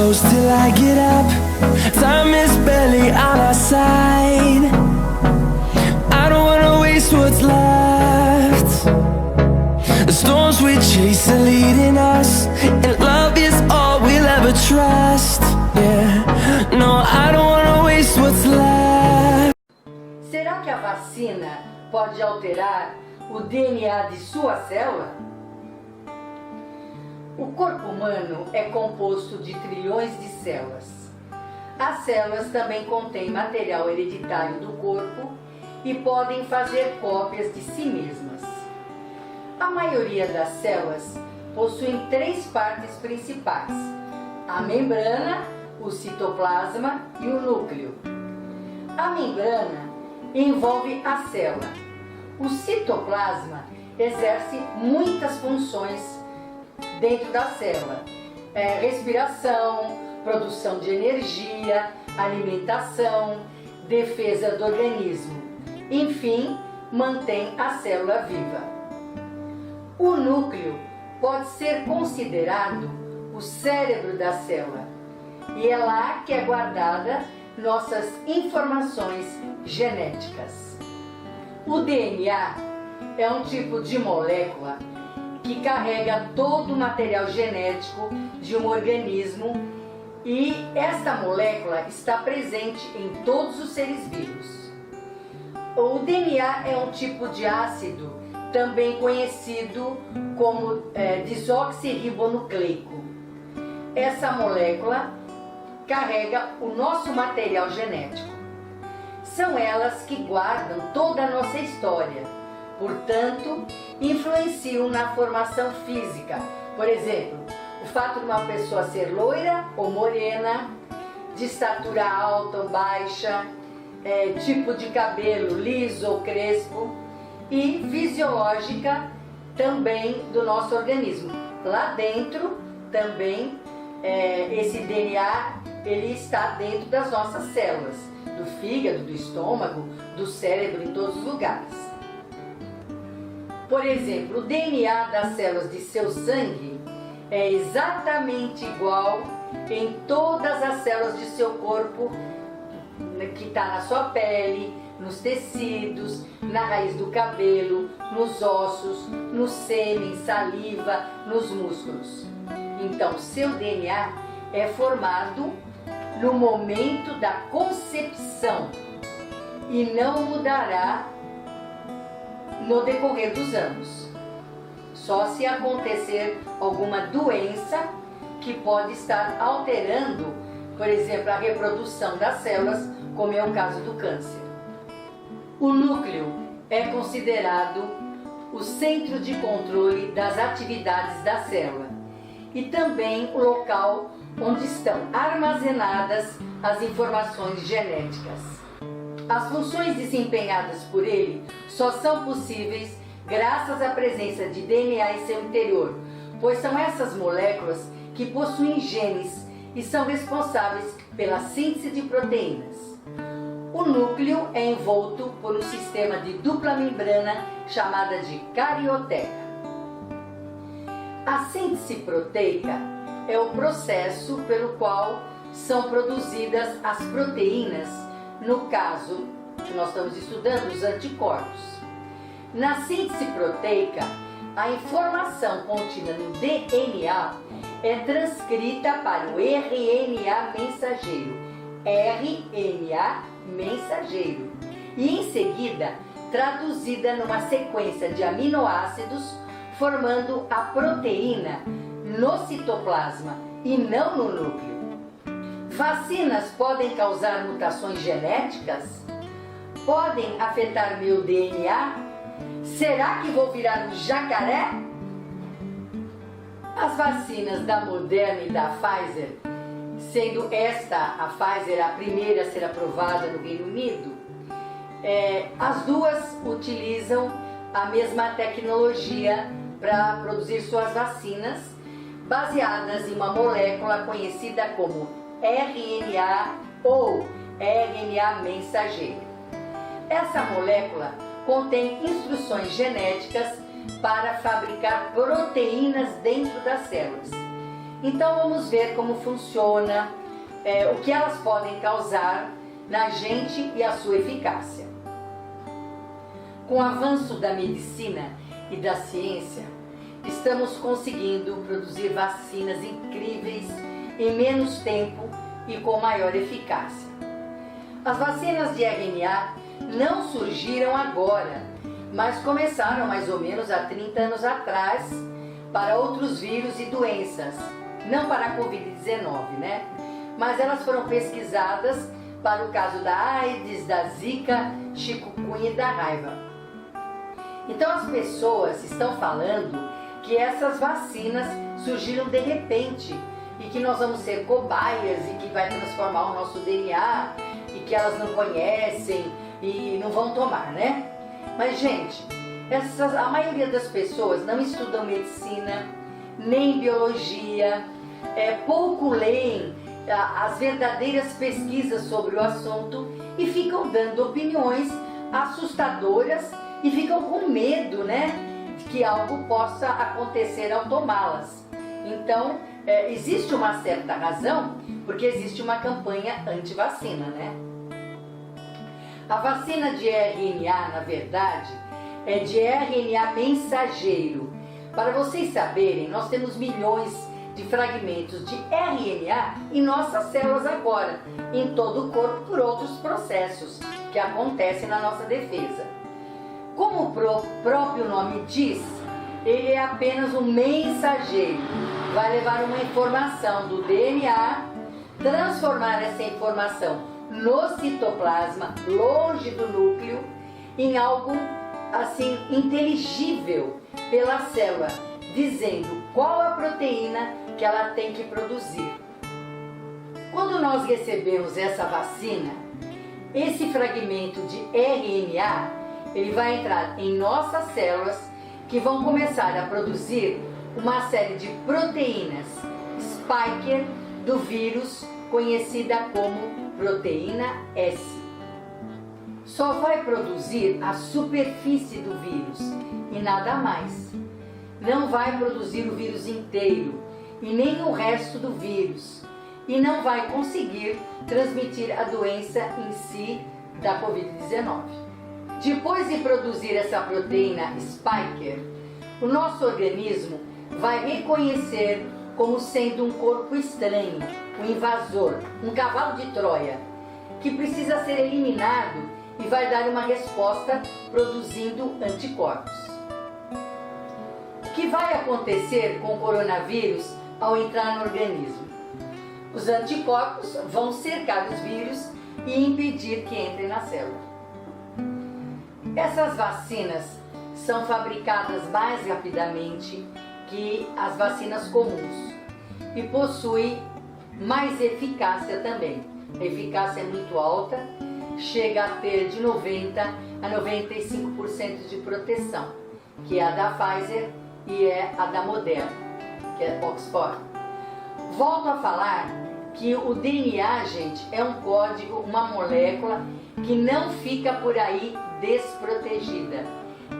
close till I get up. Time is barely on our side. I don't wanna waste what's left. The storms we chase are leading us, and love is all we'll ever trust. Yeah, no, I don't wanna waste what's left. Será que a vacina pode alterar o DNA de sua célula? O corpo humano é composto de trilhões de células. As células também contêm material hereditário do corpo e podem fazer cópias de si mesmas. A maioria das células possuem três partes principais: a membrana, o citoplasma e o núcleo. A membrana envolve a célula. O citoplasma exerce muitas funções dentro da célula: respiração, produção de energia, alimentação, defesa do organismo. Enfim, mantém a célula viva. O núcleo pode ser considerado o cérebro da célula, e é lá que é guardada nossas informações genéticas. O DNA é um tipo de molécula que carrega todo o material genético de um organismo, e esta molécula está presente em todos os seres vivos. O DNA é um tipo de ácido, também conhecido como desoxirribonucleico. Essa molécula carrega o nosso material genético. São elas que guardam toda a nossa história, portanto, influenciam na formação física. Por exemplo, o fato de uma pessoa ser loira ou morena, de estatura alta ou baixa, tipo de cabelo liso ou crespo, e fisiológica também do nosso organismo. Lá dentro também esse DNA ele está dentro das nossas células, do fígado, do estômago, do cérebro, em todos os lugares. Por exemplo, o DNA das células de seu sangue é exatamente igual em todas as células de seu corpo, que está na sua pele, nos tecidos, na raiz do cabelo, nos ossos, no sêmen, saliva, nos músculos. Então, seu DNA é formado no momento da concepção e não mudará no decorrer dos anos. Só se acontecer alguma doença que pode estar alterando, por exemplo, a reprodução das células, como é o caso do câncer. O núcleo é considerado o centro de controle das atividades da célula e também o local onde estão armazenadas as informações genéticas. As funções desempenhadas por ele só são possíveis graças à presença de DNA em seu interior, pois são essas moléculas que possuem genes e são responsáveis pela síntese de proteínas. O núcleo é envolto por um sistema de dupla membrana chamada de carioteca. A síntese proteica é o processo pelo qual são produzidas as proteínas, no caso que nós estamos estudando, os anticorpos. Na síntese proteica, a informação contida no DNA é transcrita para o RNA mensageiro, e em seguida traduzida numa sequência de aminoácidos, formando a proteína no citoplasma e não no núcleo. Vacinas podem causar mutações genéticas? Podem afetar meu DNA? Será que vou virar um jacaré? As vacinas da Moderna e da Pfizer, sendo a Pfizer a primeira a ser aprovada no Reino Unido, as duas utilizam a mesma tecnologia para produzir suas vacinas, baseadas em uma molécula conhecida como RNA ou RNA mensageiro. Essa molécula contém instruções genéticas para fabricar proteínas dentro das células. Então vamos ver como funciona, o que elas podem causar na gente e a sua eficácia. Com o avanço da medicina e da ciência, estamos conseguindo produzir vacinas incríveis em menos tempo e com maior eficácia. As vacinas de RNA não surgiram agora, mas começaram mais ou menos há 30 anos atrás para outros vírus e doenças, não para a Covid-19, né? Mas elas foram pesquisadas para o caso da AIDS, da Zika, chikungunya e da raiva. Então as pessoas estão falando que essas vacinas surgiram de repente e que nós vamos ser cobaias e que vai transformar o nosso DNA e que elas não conhecem e não vão tomar, né? Mas, gente, a maioria das pessoas não estudam medicina, nem biologia, pouco leem as verdadeiras pesquisas sobre o assunto e ficam dando opiniões assustadoras e ficam com medo, né, de que algo possa acontecer ao tomá-las. Então, existe uma certa razão, porque existe uma campanha anti-vacina, né? A vacina de RNA, na verdade, é de RNA mensageiro. Para vocês saberem, nós temos milhões de fragmentos de RNA em nossas células agora, em todo o corpo por outros processos que acontecem na nossa defesa. Como o próprio nome diz, ele é apenas um mensageiro. Vai levar uma informação do DNA, transformar essa informação no citoplasma, longe do núcleo, em algo assim inteligível pela célula, dizendo qual a proteína que ela tem que produzir. Quando nós recebemos essa vacina, esse fragmento de RNA, ele vai entrar em nossas células que vão começar a produzir uma série de proteínas spike do vírus, conhecida como proteína S. Só vai produzir a superfície do vírus e nada mais. Não vai produzir o vírus inteiro e nem o resto do vírus e não vai conseguir transmitir a doença em si da Covid-19. Depois de produzir essa proteína spike, o nosso organismo vai reconhecer como sendo um corpo estranho, um invasor, um cavalo de Troia, que precisa ser eliminado e vai dar uma resposta produzindo anticorpos. O que vai acontecer com o coronavírus ao entrar no organismo? Os anticorpos vão cercar os vírus e impedir que entrem na célula. Essas vacinas são fabricadas mais rapidamente que as vacinas comuns e possuem mais eficácia também. A eficácia é muito alta, chega a ter de 90% a 95% de proteção, que é a da Pfizer e é a da Moderna, que é Oxford. Volto a falar que o DNA, gente, é um código, uma molécula que não fica por aí desprotegida.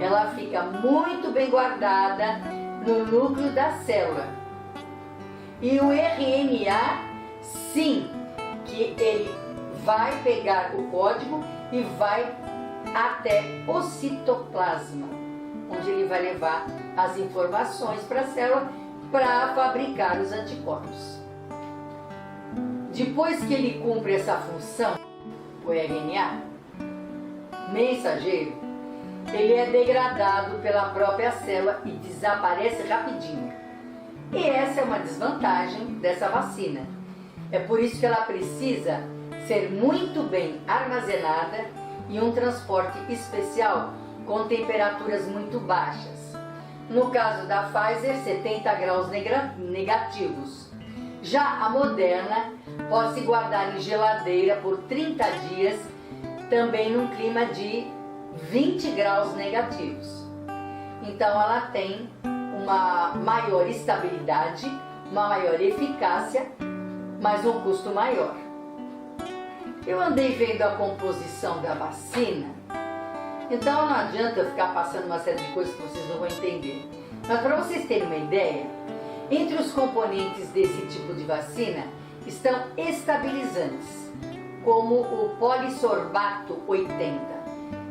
Ela fica muito bem guardada no núcleo da célula. E o RNA, sim, que ele vai pegar o código e vai até o citoplasma, onde ele vai levar as informações para a célula para fabricar os anticorpos. Depois que ele cumpre essa função, o RNA mensageiro, ele é degradado pela própria célula e desaparece rapidinho. E essa é uma desvantagem dessa vacina. É por isso que ela precisa ser muito bem armazenada em um transporte especial com temperaturas muito baixas. No caso da Pfizer, 70 graus negativos. Já a Moderna pode se guardar em geladeira por 30 dias, também num clima de 20 graus negativos. Então ela tem uma maior estabilidade, uma maior eficácia, mas um custo maior. Eu andei vendo a composição da vacina, então não adianta eu ficar passando uma série de coisas que vocês não vão entender. Mas para vocês terem uma ideia, Entre os componentes desse tipo de vacina estão estabilizantes, como o polissorbato 80.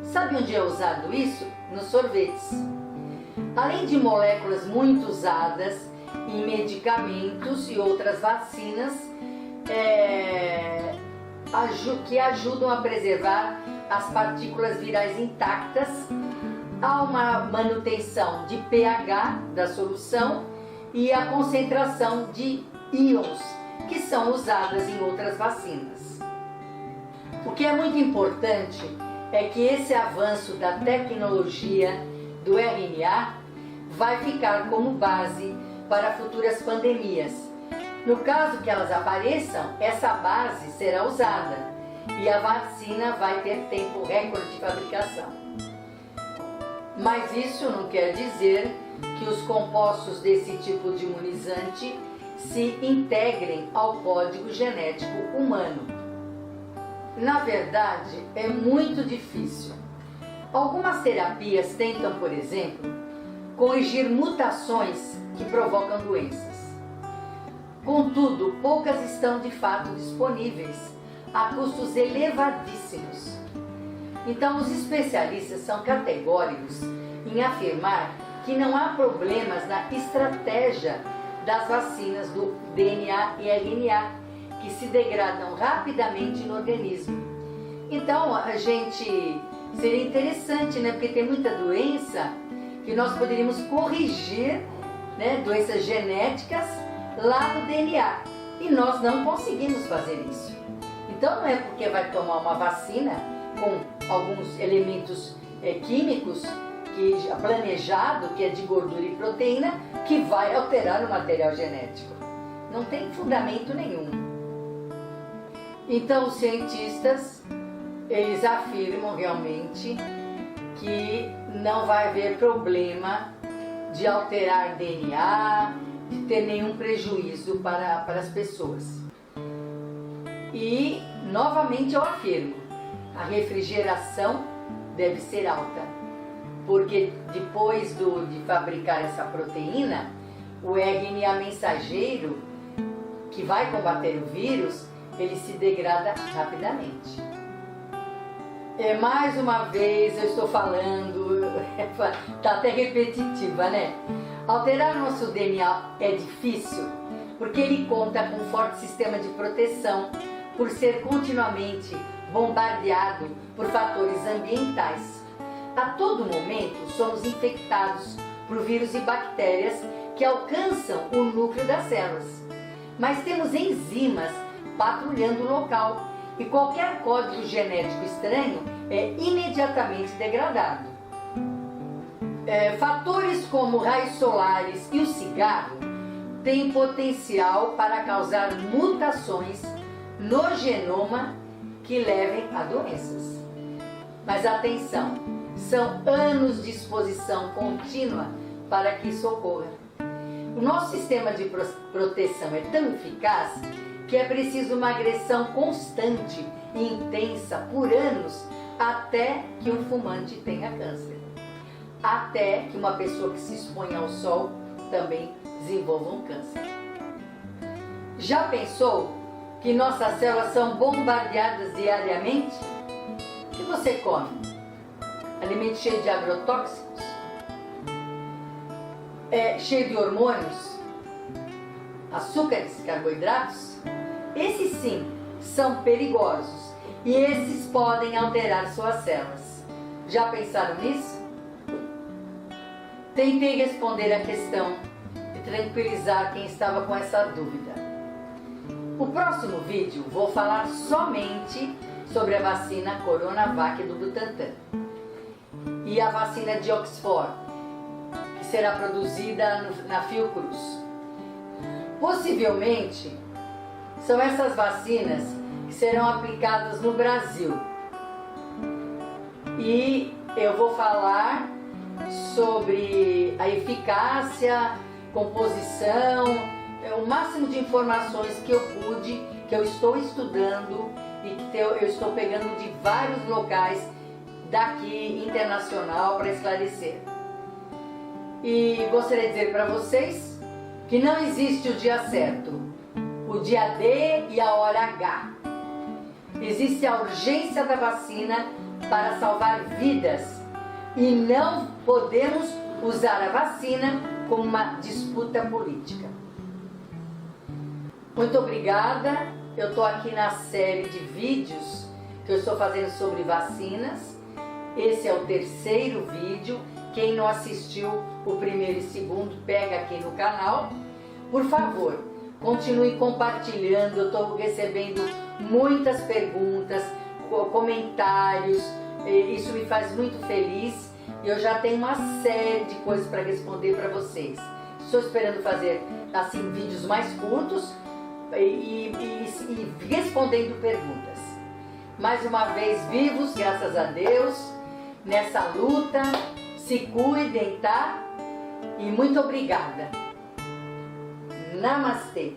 Sabe onde é usado isso? Nos sorvetes. Além de moléculas muito usadas em medicamentos e outras vacinas que ajudam a preservar as partículas virais intactas, há uma manutenção de pH da solução e a concentração de íons que são usadas em outras vacinas. O que é muito importante é que esse avanço da tecnologia do RNA vai ficar como base para futuras pandemias. No caso que elas apareçam, essa base será usada e a vacina vai ter tempo recorde de fabricação. Mas isso não quer dizer que os compostos desse tipo de imunizante se integrem ao código genético humano. Na verdade, é muito difícil. Algumas terapias tentam, por exemplo, corrigir mutações que provocam doenças. Contudo, poucas estão de fato disponíveis a custos elevadíssimos. Então, os especialistas são categóricos em afirmar que não há problemas na estratégia das vacinas do DNA e RNA, que se degradam rapidamente no organismo. Então, seria interessante, né? Porque tem muita doença que nós poderíamos corrigir, né? Doenças genéticas lá no DNA. E nós não conseguimos fazer isso. Então, não é porque vai tomar uma vacina com alguns elementos químicos planejado, que é de gordura e proteína, que vai alterar o material genético. Não tem fundamento nenhum. Então, os cientistas, eles afirmam realmente que não vai haver problema de alterar DNA, de ter nenhum prejuízo para as pessoas. E, novamente, eu afirmo, a refrigeração deve ser alta, porque depois de fabricar essa proteína, o RNA mensageiro, que vai combater o vírus, ele se degrada rapidamente. Mais uma vez eu estou falando, está até repetitiva, né? Alterar nosso DNA é difícil, porque ele conta com um forte sistema de proteção, por ser continuamente bombardeado por fatores ambientais. A todo momento somos infectados por vírus e bactérias que alcançam o núcleo das células. Mas temos enzimas patrulhando o local e qualquer código genético estranho é imediatamente degradado. Fatores como raios solares e o cigarro têm potencial para causar mutações no genoma que levem a doenças. Mas atenção, são anos de exposição contínua para que isso ocorra. O nosso sistema de proteção é tão eficaz que é preciso uma agressão constante e intensa por anos até que um fumante tenha câncer. Até que uma pessoa que se expõe ao sol também desenvolva um câncer. Já pensou que nossas células são bombardeadas diariamente? O que você come? Alimento cheio de agrotóxicos? Cheio de hormônios? Açúcares, carboidratos? Esses sim são perigosos e esses podem alterar suas células. Já pensaram nisso? Tentei responder a questão e tranquilizar quem estava com essa dúvida. No próximo vídeo vou falar somente sobre a vacina Coronavac do Butantan e a vacina de Oxford, que será produzida na Fiocruz. Possivelmente são essas vacinas que serão aplicadas no Brasil. E eu vou falar sobre a eficácia, composição, o máximo de informações que eu pude, que eu estou estudando e que eu estou pegando de vários locais daqui internacional para esclarecer. E gostaria de dizer para vocês que não existe o dia certo, o dia D e a hora H. Existe a urgência da vacina para salvar vidas e não podemos usar a vacina como uma disputa política. Muito obrigada. Eu estou aqui na série de vídeos que eu estou fazendo sobre vacinas. Esse é o terceiro vídeo. Quem não assistiu o primeiro e segundo, pega aqui no canal. Por favor, continue compartilhando. Eu estou recebendo muitas perguntas, comentários. Isso me faz muito feliz. Eu já tenho uma série de coisas para responder para vocês. Estou esperando fazer assim vídeos mais curtos e respondendo perguntas. Mais uma vez, vivos, graças a Deus, nessa luta. Se cuidem, tá? E muito obrigada. Namastê.